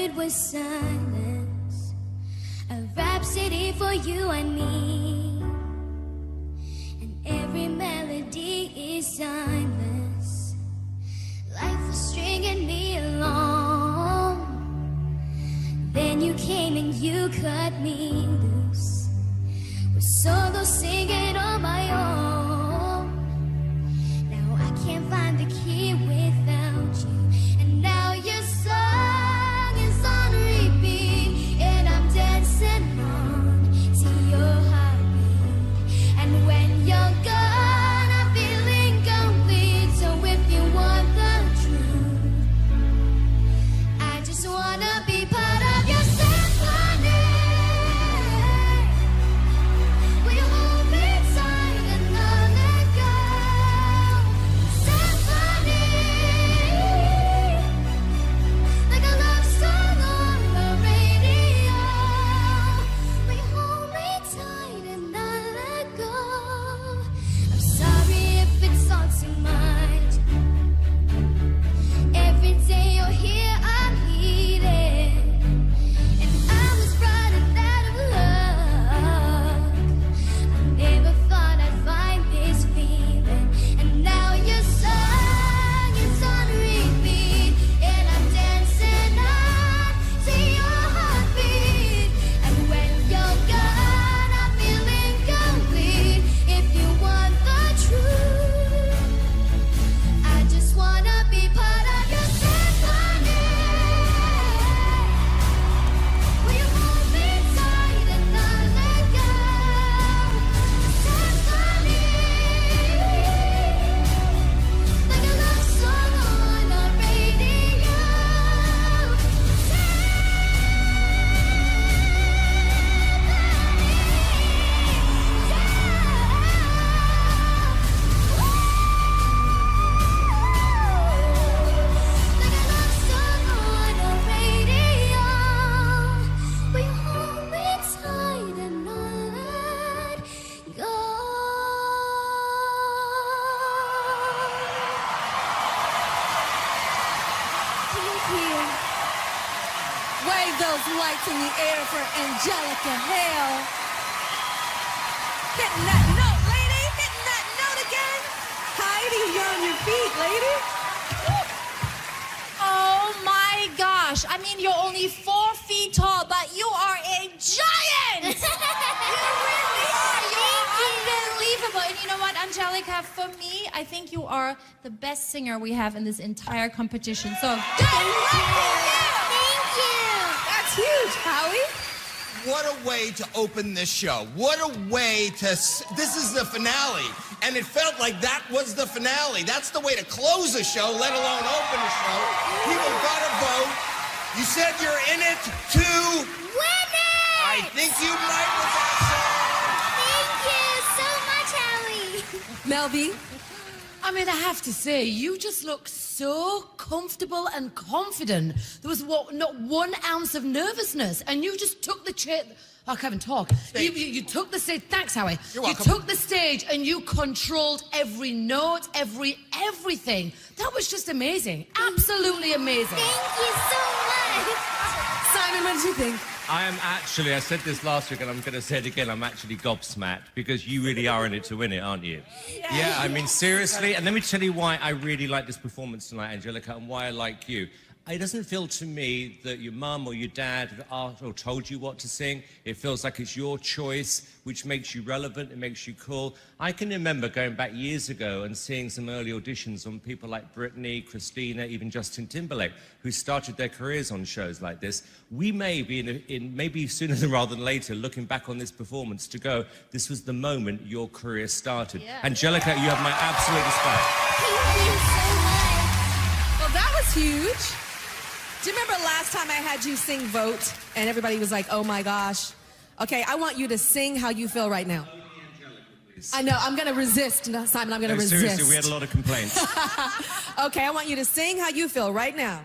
heard was silence, a rhapsody for you and me. And every melody is timeless. Life was stringing me along. Then you came and you cut me loose, with solo singing on my own. Now I can't find the key without you. And now your song is on repeat, and I'm dancing on to your heartbeat. And when you're gone, I'm feeling complete. So if you want the truth, I just wanna be part of your symphony. Will you hold me tight and not let go? Symphony, like a love song on the radio. Will you hold me tight and not let go? I'm sorry if it's all too much. Every day you're here, I'm heated. And I was running out of luck. I never thought I'd find this feeling. And now your song is on repeat, and I'm dancing on to your heartbeat. And when you're gone, I'm feeling complete. If you want the truth, I just wanna be part of your symphony. Will you hold me tight and not let go? Symphony, like a love song on the radio. Like a love song on the radio. Will you hold me tight and not let go? Thank you. Wave those lights in the air for Angelika Hale. Hitting that note, lady. Hitting that note again. Heidi, you're on your feet, lady. Oh my gosh. I mean, you're only 4 feet tall, but you are a giant! You really are. You're unbelievable. And you know what, Angelika, for me, I think you are the best singer we have in this entire competition. So, Thank you. That's huge, Howie. What a way to open this show. What a way to... This is the finale. And it felt like that was the finale. That's the way to close a show, let alone open a show. People gotta vote. You said you're in it to... Win it! I think you might with that Thank you so much, Hallie. Melby, I mean, I have to say, you just look so comfortable and confident. There was not 1 ounce of nervousness, and you just took the chair. I can't even talk. You took the stage. Thanks, Howie. You're welcome. You took the stage and you controlled every note, everything. That was just amazing. Absolutely amazing. Thank you so much. Simon, what did you think? I am actually, I said this last week and I'm going to say it again, I'm actually gobsmacked because you really are in it to win it, aren't you? Yeah, I mean, seriously. And let me tell you why I really like this performance tonight, Angelika, and why I like you. It doesn't feel to me that your mum or your dad have asked or told you what to sing. It feels like it's your choice, which makes you relevant, it makes you cool. I can remember going back years ago and seeing some early auditions on people like Britney, Christina, even Justin Timberlake, who started their careers on shows like this. We may be maybe sooner rather than later, looking back on this performance to go, this was the moment your career started. Yeah. Angelika, you have my absolute respect. Thank you so much. Well, that was huge. Do you remember last time I had you sing Vote and everybody was like, oh my gosh? Okay, I want you to sing how you feel right now. I know, I'm gonna resist, Simon, I'm gonna resist. Seriously, we had a lot of complaints. Okay, I want you to sing how you feel right now.